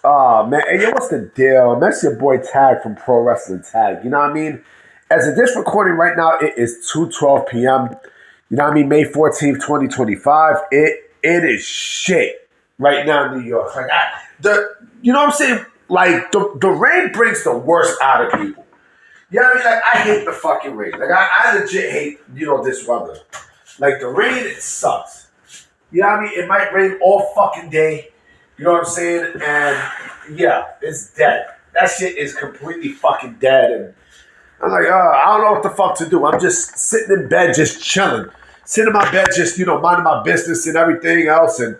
Oh man, hey, yo, what's the deal? That's your boy Tag from Pro Wrestling Tag. You know what I mean? As of this recording right now, it is 2:12 p.m. You know what I mean? May 14th, 2025. It is shit right now in New York. Like you know what I'm saying? Like the rain brings the worst out of people. You know what I mean? Like I hate the fucking rain. Like I legit hate, this weather. Like the rain, it sucks. You know what I mean? It might rain all fucking day. You know what I'm saying? And yeah, it's dead. That shit is completely fucking dead. And I'm like, I don't know what the fuck to do. I'm just sitting in bed, just chilling. Sitting in my bed, just, minding my business and everything else. And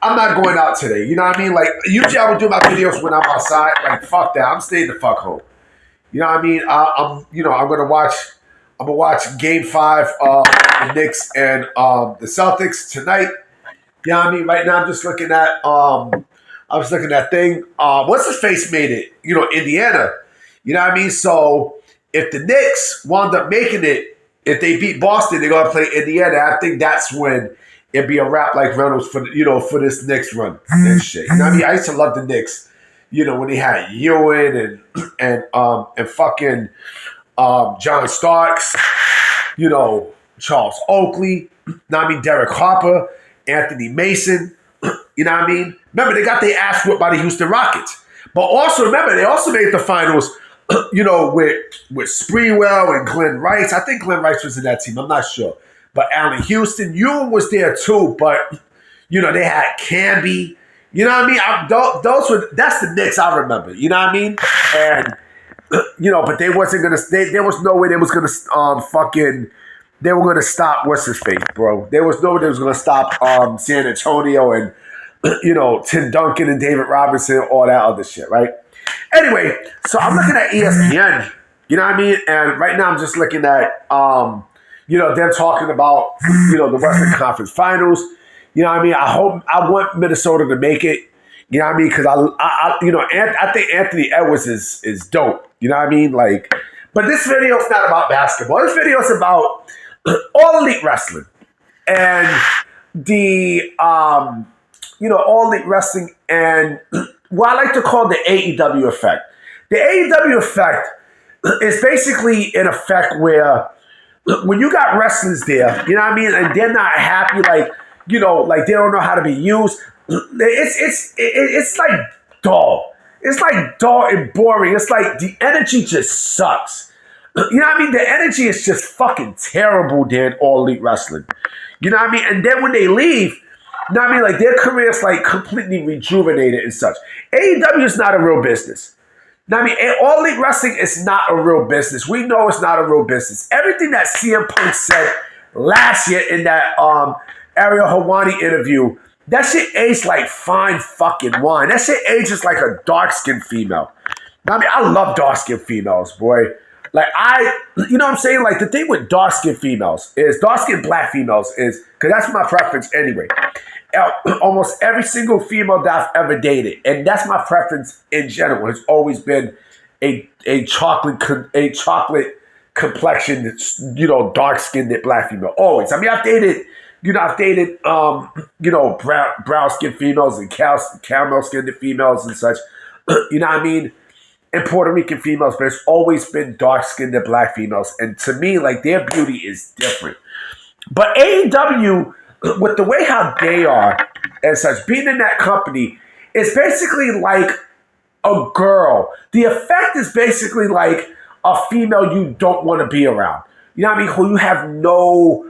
I'm not going out today. You know what I mean? Like, usually I would do my videos when I'm outside. Like, fuck that. I'm staying the fuck home. You know what I mean? I'm gonna watch Game 5 of the Knicks and the Celtics tonight. You know what I mean? Right now I'm just looking at I was looking at thing. What's his face made it? Indiana. You know what I mean? So if the Knicks wound up making it, if they beat Boston, they're gonna play Indiana. I think that's when it'd be a wrap like Reynolds for for this Knicks run and shit. You know what I mean? I used to love the Knicks. When they had Ewan and fucking John Starks, Charles Oakley, Derek Harper, Anthony Mason, you know what I mean? Remember, they got their ass whipped by the Houston Rockets. But also, remember, they also made the finals, with Sprewell and Glenn Rice. I think Glenn Rice was in that team. I'm not sure. But Allen Houston, Ewan was there too. But, they had Camby. You know what I mean? That's the Knicks I remember. You know what I mean? And, but they wasn't going to, there was no way they was going to they were going to stop what's his face, bro. There was no way they was going to stop San Antonio and, Tim Duncan and David Robinson, all that other shit, right? Anyway, so I'm looking at ESPN, you know what I mean? And right now I'm just looking at, them talking about, the Western Conference Finals. You know what I mean? I want Minnesota to make it. You know what I mean? Because I think Anthony Edwards is dope. You know what I mean? Like, but this video is not about basketball. This video is about All Elite Wrestling and the All Elite Wrestling and what I like to call the AEW Effect. The AEW Effect is basically an effect where when you got wrestlers there, you know what I mean, and they're not happy, like they don't know how to be used. It's like dull. It's like dull and boring. It's like the energy just sucks. You know what I mean? The energy is just fucking terrible there in All Elite Wrestling. You know what I mean? And then when they leave, you know what I mean? Like their career is like completely rejuvenated and such. AEW is not a real business. You know what I mean? All Elite Wrestling is not a real business. We know it's not a real business. Everything that CM Punk said last year in that Ariel Helwani interview, that shit aged like fine fucking wine. That shit ages like a dark-skinned female. I mean, I love dark-skinned females, boy. Like, you know what I'm saying? Like, the thing with dark-skinned females is, dark-skinned black females is, because that's my preference anyway. Almost every single female that I've ever dated, and that's my preference in general, has always been a chocolate complexion, dark-skinned black female. Always. I mean, I've dated brown skinned females and caramel skinned females and such. You know what I mean? And Puerto Rican females, but it's always been dark skinned black females. And to me, like, their beauty is different. But AEW, with the way how they are and such, being in that company, is basically like a girl. The effect is basically like a female you don't want to be around. You know what I mean? Who you have no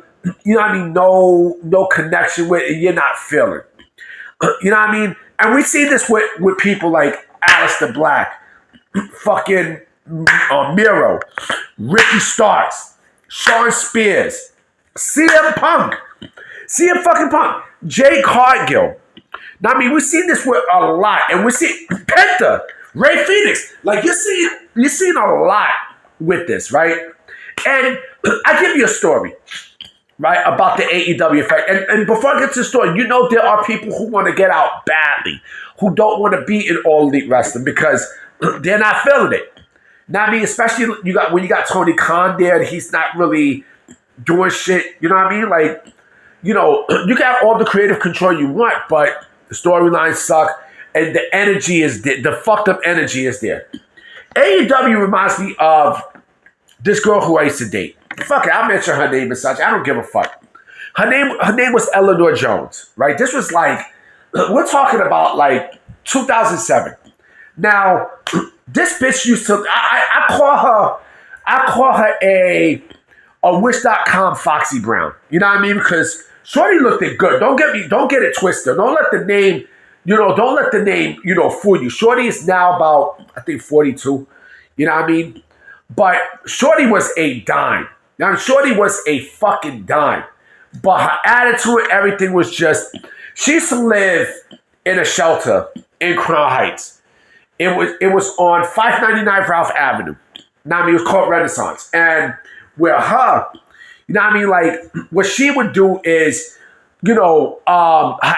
connection with, and you're not feeling. You know what I mean? And we see this with people like Aleister Black, fucking Miro, Ricky Starks, Sean Spears, CM fucking Punk, Jay Cargill. Now, I mean, we see this with a lot, and we see Penta, Ray Phoenix. Like, you're seeing a lot with this, right? And I give you a story, right, about the AEW Effect. And before I get to the story, there are people who want to get out badly, who don't want to be in All Elite Wrestling because they're not feeling it. Now, I mean, especially when you got Tony Khan there, and he's not really doing shit. You know what I mean? Like, you got all the creative control you want, but the storylines suck. and the energy is there. The fucked up energy is there. AEW reminds me of this girl who I used to date. Fuck it, I'll mention her name and such. I don't give a fuck. Her name was Eleanor Jones, right? This was like, we're talking about like 2007. Now, this bitch used to, I call her a Wish.com Foxy Brown. You know what I mean? Because Shorty looked it good. Don't get it twisted. Don't let the name, fool you. Shorty is now about, I think, 42. You know what I mean? But Shorty was a dime. Now, Shorty was a fucking dime. But her attitude and everything was just, she used to live in a shelter in Crown Heights. It was on 599 Ralph Avenue. Now, I mean, it was called Renaissance. And with her, you know what I mean? Like, what she would do is, her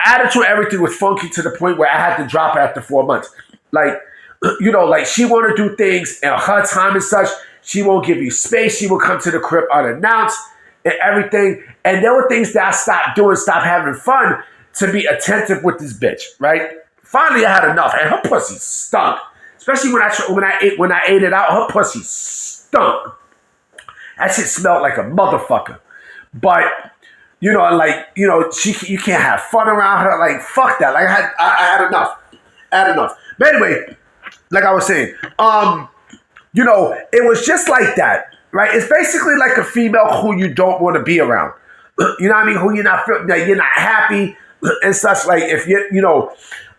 attitude, everything was funky to the point where I had to drop her after 4 months. Like, like she want to do things in her time and such. She won't give you space. She will come to the crib unannounced and everything. And there were things that I stopped doing, stopped having fun to be attentive with this bitch, right? Finally, I had enough. And her pussy stunk. Especially when I ate it out, her pussy stunk. That shit smelled like a motherfucker. But, you can't have fun around her. Like, fuck that. Like, I had enough. But anyway, like I was saying, it was just like that, right? It's basically like a female who you don't want to be around. You know what I mean? Who you're not happy and such. Like, if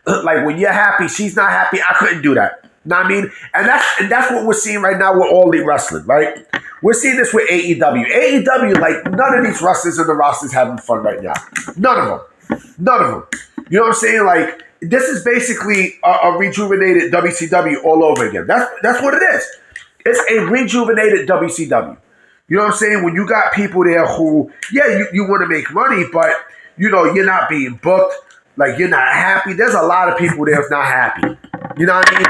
like when you're happy, she's not happy. I couldn't do that. You know what I mean? And that's what we're seeing right now with All Elite Wrestling, right? We're seeing this with AEW. AEW, like, none of these wrestlers in the roster's having fun right now. None of them. You know what I'm saying? Like, this is basically a rejuvenated WCW all over again. That's what it is. It's a rejuvenated WCW. You know what I'm saying? When you got people there who, you want to make money, but, you're not being booked. Like, you're not happy. There's a lot of people there who's not happy. You know what I mean?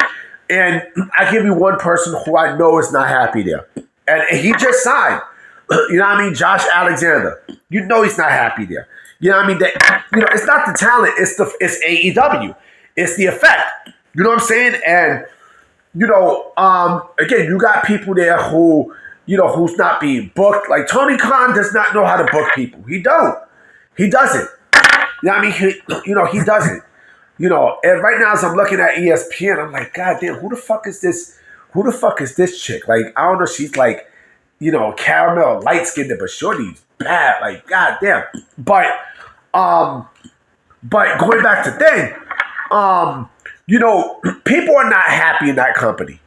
And I give you one person who I know is not happy there. And he just signed. You know what I mean? Josh Alexander. You know he's not happy there. You know what I mean? It's not the talent. It's AEW. It's the effect. You know what I'm saying? And, again, you got people there who, who's not being booked. Like, Tony Khan does not know how to book people. He doesn't. You know what I mean? He doesn't. And right now as I'm looking at ESPN, I'm like, God damn, who the fuck is this? Who the fuck is this chick? Like, I don't know. She's like, caramel, light skinned, but shorty's bad. Like, God damn. But going back to thing, people are not happy in that company,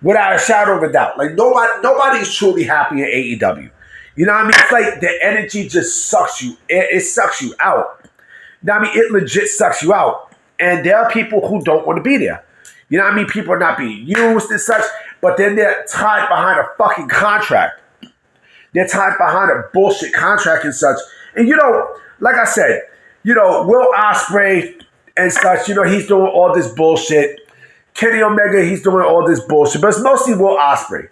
without a shadow of a doubt. Like, nobody's truly happy in AEW. You know what I mean? It's like the energy just sucks you. It sucks you out. You know what I mean? It legit sucks you out. And there are people who don't want to be there. You know what I mean? People are not being used and such, but then they're tied behind a fucking contract. They're tied behind a bullshit contract and such. And, like I said, Will Ospreay and such, he's doing all this bullshit. Kenny Omega, he's doing all this bullshit. But it's mostly Will Ospreay.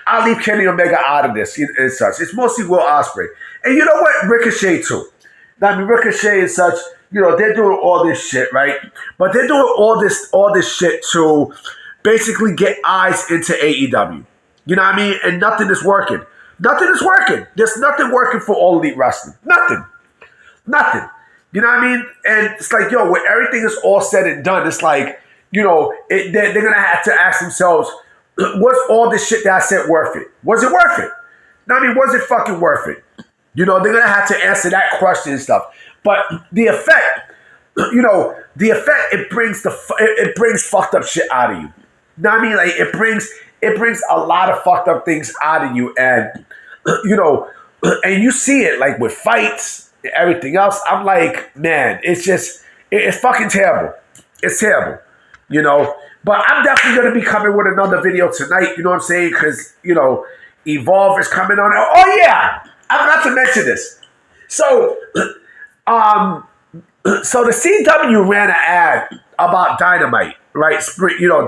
I'll leave Kenny Omega out of this and such. It's mostly Will Ospreay. And you know what? Ricochet, too. I mean, Ricochet and such, they're doing all this shit, right? But they're doing all this shit to basically get eyes into AEW. You know what I mean? And nothing is working. There's nothing working for All Elite Wrestling. Nothing. You know what I mean? And it's like, when everything is all said and done, it's like, they're going to have to ask themselves, was all this shit that I said worth it? Was it worth it? I mean, was it fucking worth it? They're going to have to answer that question and stuff. But the effect, it brings fucked up shit out of you. You know what I mean? Like, it brings a lot of fucked up things out of you. And, and you see it, like, with fights and everything else. I'm like, man, it's fucking terrible. It's terrible, But I'm definitely going to be coming with another video tonight, you know what I'm saying? Because, Evolve is coming on. Oh, yeah! I forgot to mention this. So, so the CW ran an ad about Dynamite, right?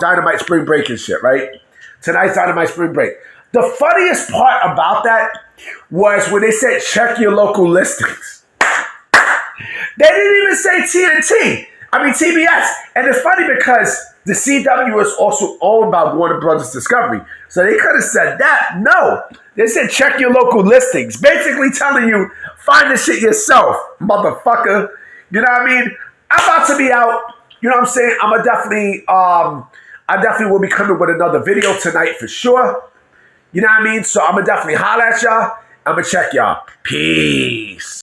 Dynamite Spring Break and shit, right? Tonight's Dynamite Spring Break. The funniest part about that was when they said check your local listings. They didn't even say TNT. I mean, TBS. And it's funny because the CW is also owned by Warner Brothers Discovery. So they could have said that. No. They said check your local listings. Basically telling you, find the shit yourself, motherfucker. You know what I mean? I'm about to be out. You know what I'm saying? I definitely will be coming with another video tonight for sure. You know what I mean? So I'm going to definitely holler at y'all. I'm going to check y'all. Peace.